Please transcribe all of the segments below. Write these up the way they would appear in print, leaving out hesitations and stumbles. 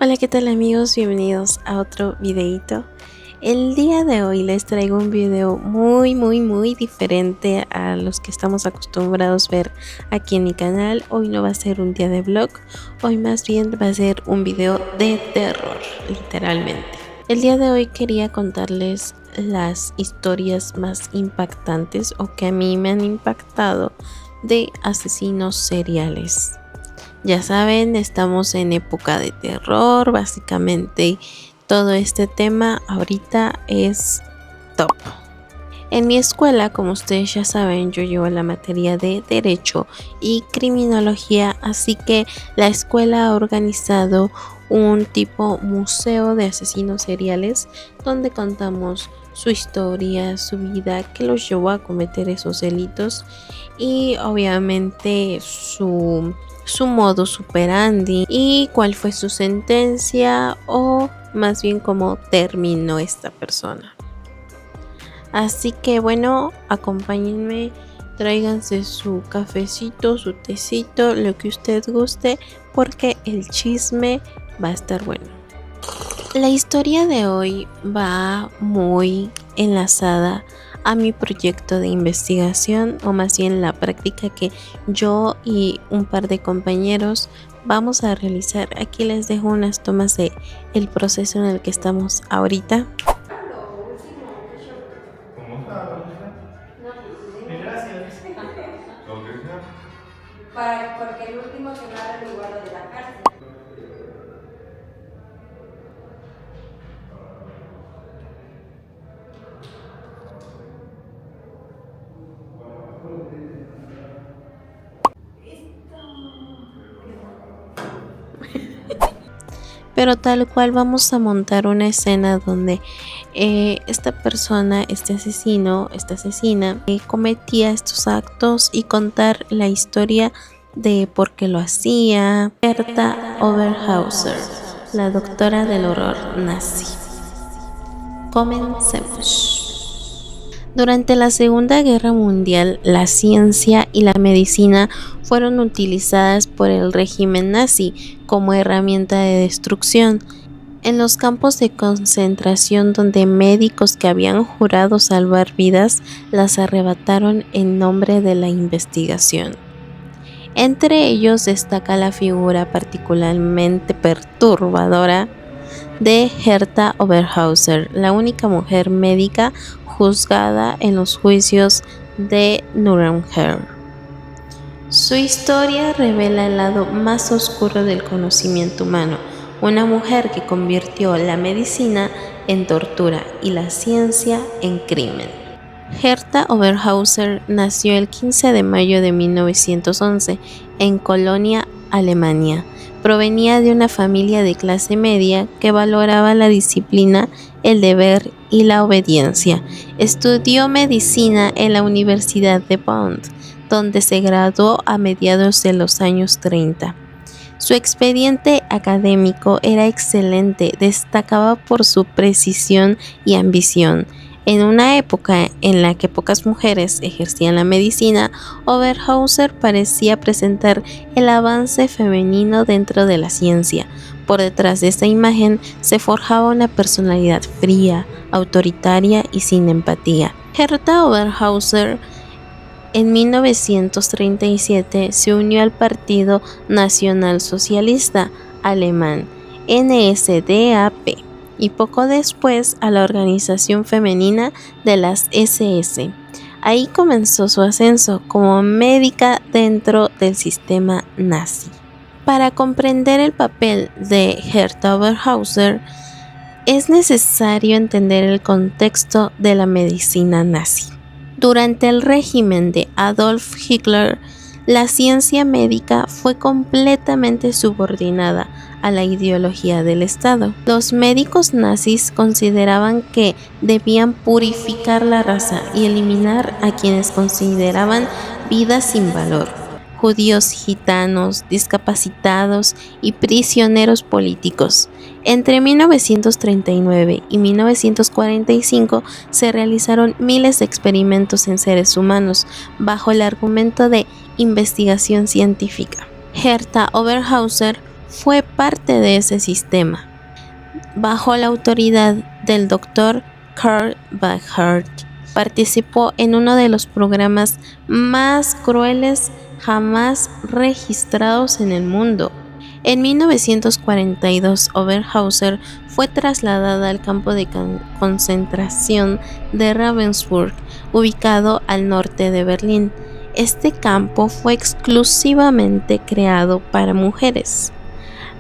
Hola, ¿qué tal amigos? Bienvenidos a otro videito. El día de hoy les traigo un video muy diferente a los que estamos acostumbrados a ver aquí en mi canal. Hoy no va a ser un día de vlog, hoy más bien va a ser un video de terror, literalmente. El día de hoy quería contarles las historias más impactantes o que a mí me han impactado de asesinos seriales. Ya saben, estamos en época de terror, básicamente todo este tema ahorita es top. En mi escuela, como ustedes ya saben, yo llevo la materia de Derecho y Criminología, así que la escuela ha organizado un tipo museo de asesinos seriales donde contamos su historia, su vida, qué los llevó a cometer esos delitos y obviamente su modus operandi y cuál fue su sentencia o más bien cómo terminó esta persona. Así que bueno, acompáñenme, tráiganse su cafecito, su tecito, lo que usted guste, porque el chisme va a estar bueno. La historia de hoy va muy enlazada a mi proyecto de investigación, o más bien la práctica que yo y un par de compañeros vamos a realizar. Aquí les dejo unas tomas de el proceso en el que estamos ahorita. ¿Cómo está, Patricia? Gracias. ¿Lo que sea? Porque el último que me ha averiguado de la cárcel. Pero tal cual vamos a montar una escena donde esta persona, este asesino, esta asesina, cometía estos actos y contar la historia de por qué lo hacía. Herta Oberhauser, la doctora del horror nazi. Comencemos. Durante la Segunda Guerra Mundial, la ciencia y la medicina fueron utilizadas por el régimen nazi como herramienta de destrucción. En los campos de concentración donde médicos que habían jurado salvar vidas las arrebataron en nombre de la investigación. Entre ellos destaca la figura particularmente perturbadora de Herta Oberhauser, la única mujer médica juzgada en los juicios de Nuremberg. Su historia revela el lado más oscuro del conocimiento humano, una mujer que convirtió la medicina en tortura y la ciencia en crimen. Herta Oberhauser nació el 15 de mayo de 1911 en Colonia, Alemania. Provenía de una familia de clase media que valoraba la disciplina, el deber y la obediencia. Estudió medicina en la Universidad de Bonn, donde se graduó a mediados de los años 30. Su expediente académico era excelente, destacaba por su precisión y ambición. En una época en la que pocas mujeres ejercían la medicina, Oberhauser parecía presentar el avance femenino dentro de la ciencia. Por detrás de esta imagen se forjaba una personalidad fría, autoritaria y sin empatía. Herta Oberhauser en 1937 se unió al Partido Nacional Socialista Alemán, NSDAP, y poco después a la organización femenina de las SS. Ahí comenzó su ascenso como médica dentro del sistema nazi. Para comprender el papel de Herta Oberhauser, es necesario entender el contexto de la medicina nazi. Durante el régimen de Adolf Hitler, la ciencia médica fue completamente subordinada a la ideología del Estado. Los médicos nazis consideraban que debían purificar la raza y eliminar a quienes consideraban vidas sin valor: judíos, gitanos, discapacitados y prisioneros políticos. Entre 1939 y 1945 se realizaron miles de experimentos en seres humanos bajo el argumento de investigación científica. Herta Oberhauser fue parte de ese sistema, bajo la autoridad del Dr. Karl Bacharach. Participó en uno de los programas más crueles jamás registrados en el mundo. En 1942, Oberhauser fue trasladada al campo de concentración de Ravensbrück, ubicado al norte de Berlín. Este campo fue exclusivamente creado para mujeres.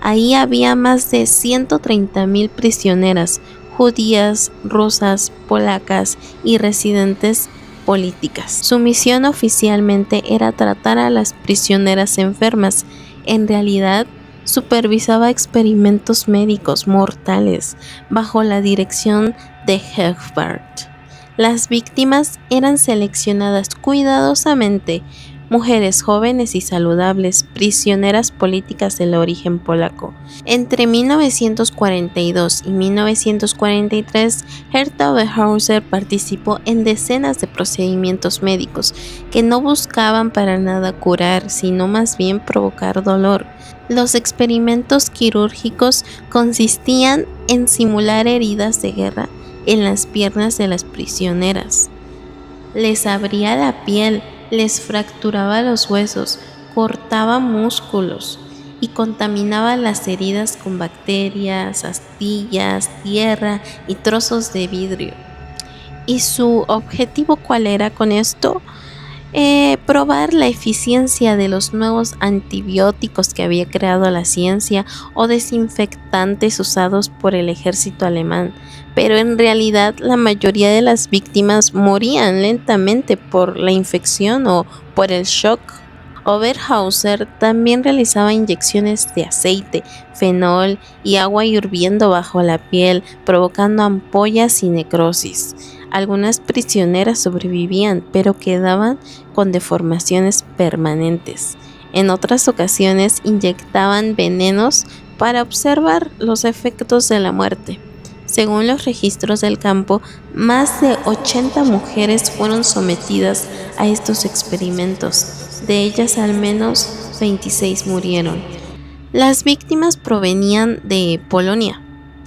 Ahí había más de 130.000 prisioneras, judías, rusas, polacas y residentes políticas. Su misión oficialmente era tratar a las prisioneras enfermas. En realidad, supervisaba experimentos médicos mortales bajo la dirección de Hegbert. Las víctimas eran seleccionadas cuidadosamente, mujeres jóvenes y saludables, prisioneras políticas de origen polaco. Entre 1942 y 1943, Hertha Oberhauser participó en decenas de procedimientos médicos que no buscaban para nada curar, sino más bien provocar dolor. Los experimentos quirúrgicos consistían en simular heridas de guerra en las piernas de las prisioneras. Les abría la piel, les fracturaba los huesos, cortaba músculos y contaminaba las heridas con bacterias, astillas, tierra y trozos de vidrio. ¿Y su objetivo cuál era con esto? Probar la eficiencia de los nuevos antibióticos que había creado la ciencia o desinfectantes usados por el ejército alemán, pero en realidad la mayoría de las víctimas morían lentamente por la infección o por el shock. Oberhauser también realizaba inyecciones de aceite, fenol y agua hirviendo bajo la piel, provocando ampollas y necrosis. Algunas prisioneras sobrevivían, pero quedaban con deformaciones permanentes. En otras ocasiones inyectaban venenos para observar los efectos de la muerte. Según los registros del campo, más de 80 mujeres fueron sometidas a estos experimentos. De ellas, al menos 26 murieron. Las víctimas provenían de Polonia.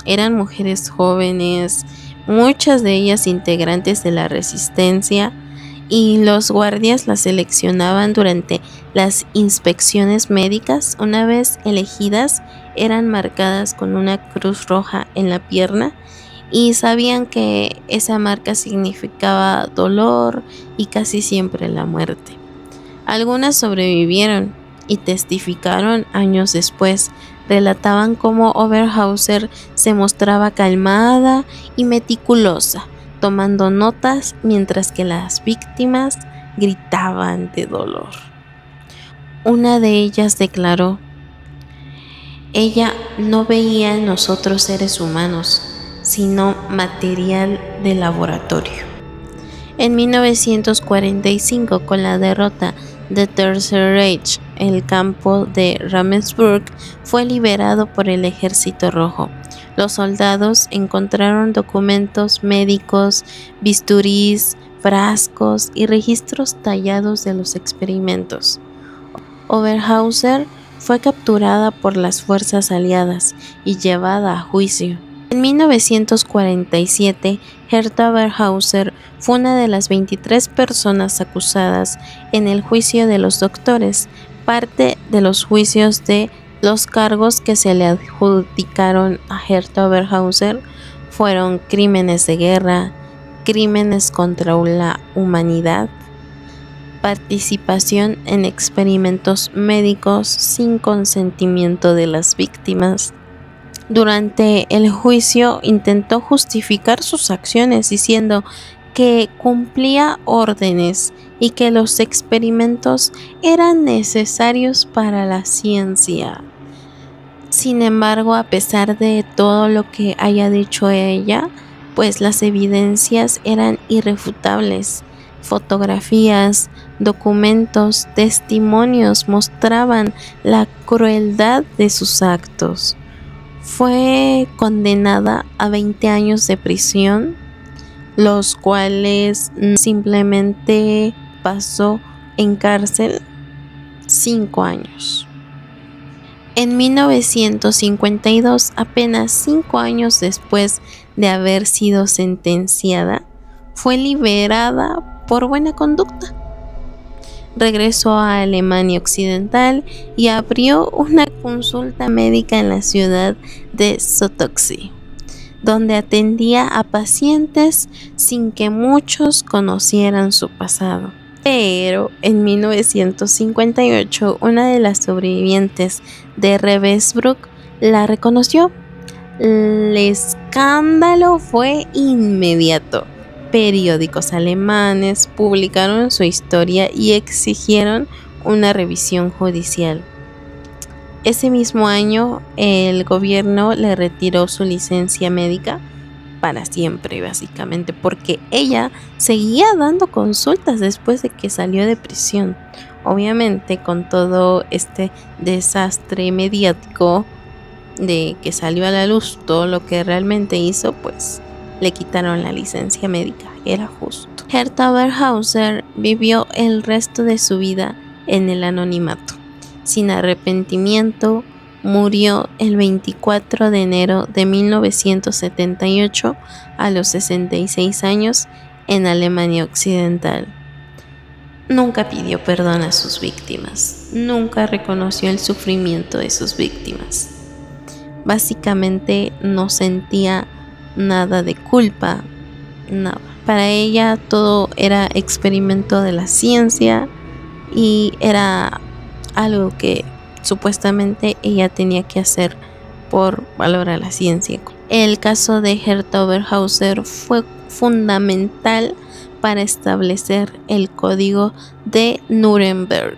Eran mujeres jóvenes, muchas de ellas integrantes de la resistencia, y los guardias las seleccionaban durante las inspecciones médicas. Una vez elegidas, eran marcadas con una cruz roja en la pierna y sabían que esa marca significaba dolor y casi siempre la muerte. Algunas sobrevivieron y testificaron años después. Relataban cómo Oberhauser se mostraba calmada y meticulosa, tomando notas mientras que las víctimas gritaban de dolor. Una de ellas declaró: ella no veía en nosotros seres humanos, sino material de laboratorio. En 1945, con la derrota del Tercer Reich, el campo de Ravensbrück fue liberado por el Ejército Rojo. Los soldados encontraron documentos médicos, bisturís, frascos y registros tallados de los experimentos. Oberhauser fue capturada por las fuerzas aliadas y llevada a juicio. En 1947, Hertha Oberhauser fue una de las 23 personas acusadas en el juicio de los doctores. Parte de los juicios de los cargos que se le adjudicaron a Hertha Oberhauser fueron crímenes de guerra, crímenes contra la humanidad, participación en experimentos médicos sin consentimiento de las víctimas. Durante el juicio intentó justificar sus acciones diciendo que cumplía órdenes y que los experimentos eran necesarios para la ciencia. Sin embargo, a pesar de todo lo que haya dicho ella, pues las evidencias eran irrefutables. Fotografías, documentos, testimonios mostraban la crueldad de sus actos. Fue condenada a 20 años de prisión, los cuales simplemente pasó en cárcel 5 años. En 1952, apenas 5 años después de haber sido sentenciada, fue liberada por buena conducta. Regresó a Alemania Occidental y abrió una consulta médica en la ciudad de Sotoxi, donde atendía a pacientes sin que muchos conocieran su pasado. Pero en 1958, una de las sobrevivientes de Ravensbrück la reconoció. El escándalo fue inmediato. Periódicos alemanes publicaron su historia y exigieron una revisión judicial. Ese mismo año, el gobierno le retiró su licencia médica para siempre, básicamente, porque ella seguía dando consultas después de que salió de prisión. Obviamente, con todo este desastre mediático de que salió a la luz todo lo que realmente hizo, pues le quitaron la licencia médica, era justo. Herta Oberhauser vivió el resto de su vida en el anonimato, sin arrepentimiento. Murió el 24 de enero de 1978 a los 66 años en Alemania Occidental. Nunca pidió perdón a sus víctimas, nunca reconoció el sufrimiento de sus víctimas. Básicamente no sentía nada de culpa, nada. Para ella todo era experimento de la ciencia y era algo que supuestamente ella tenía que hacer por valor a la ciencia. El caso de Herta Oberhauser fue fundamental para establecer el Código de Nuremberg,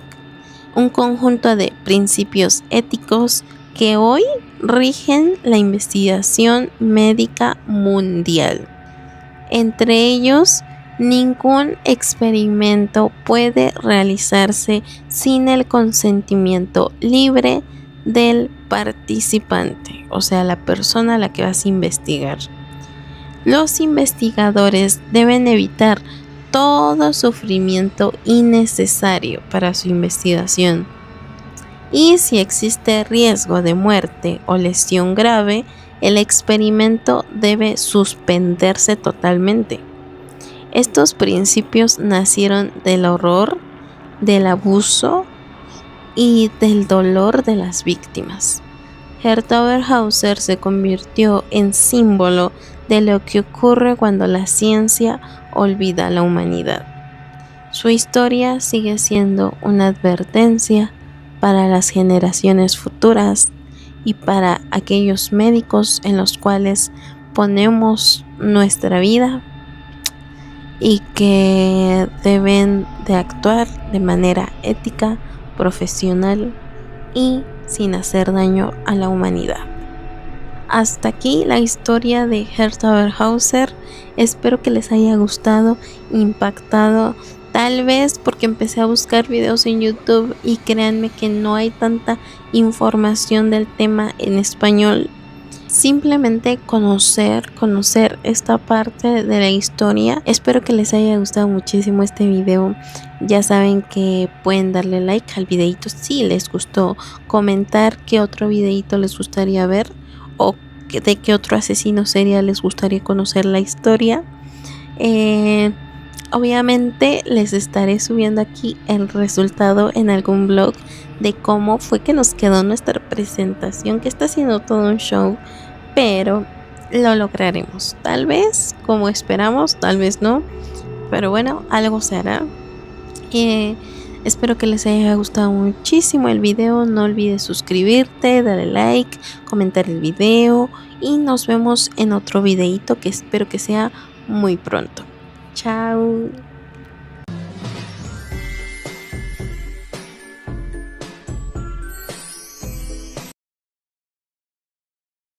un conjunto de principios éticos que hoy rigen la investigación médica mundial. Entre ellos, ningún experimento puede realizarse sin el consentimiento libre del participante, o sea, la persona a la que vas a investigar. Los investigadores deben evitar todo sufrimiento innecesario para su investigación. Y si existe riesgo de muerte o lesión grave, el experimento debe suspenderse totalmente. Estos principios nacieron del horror, del abuso y del dolor de las víctimas. Herta Oberhauser se convirtió en símbolo de lo que ocurre cuando la ciencia olvida a la humanidad. Su historia sigue siendo una advertencia para las generaciones futuras y para aquellos médicos en los cuales ponemos nuestra vida y que deben de actuar de manera ética, profesional y sin hacer daño a la humanidad. Hasta aquí la historia de Herta Oberhauser. Espero que les haya gustado, impactado, tal vez porque empecé a buscar videos en YouTube y créanme que no hay tanta información del tema en español. Simplemente conocer esta parte de la historia. Espero que les haya gustado muchísimo este video. Ya saben que pueden darle like al videito si les gustó, comentar qué otro videito les gustaría ver o de qué otro asesino serial les gustaría conocer la historia. Obviamente les estaré subiendo aquí el resultado en algún blog de cómo fue que nos quedó nuestra presentación, que está siendo todo un show, pero lo lograremos. Tal vez como esperamos, tal vez no, pero bueno, algo se hará. Espero que les haya gustado muchísimo el video. No olvides suscribirte, darle like, comentar el video y nos vemos en otro videito que espero que sea muy pronto. Chao.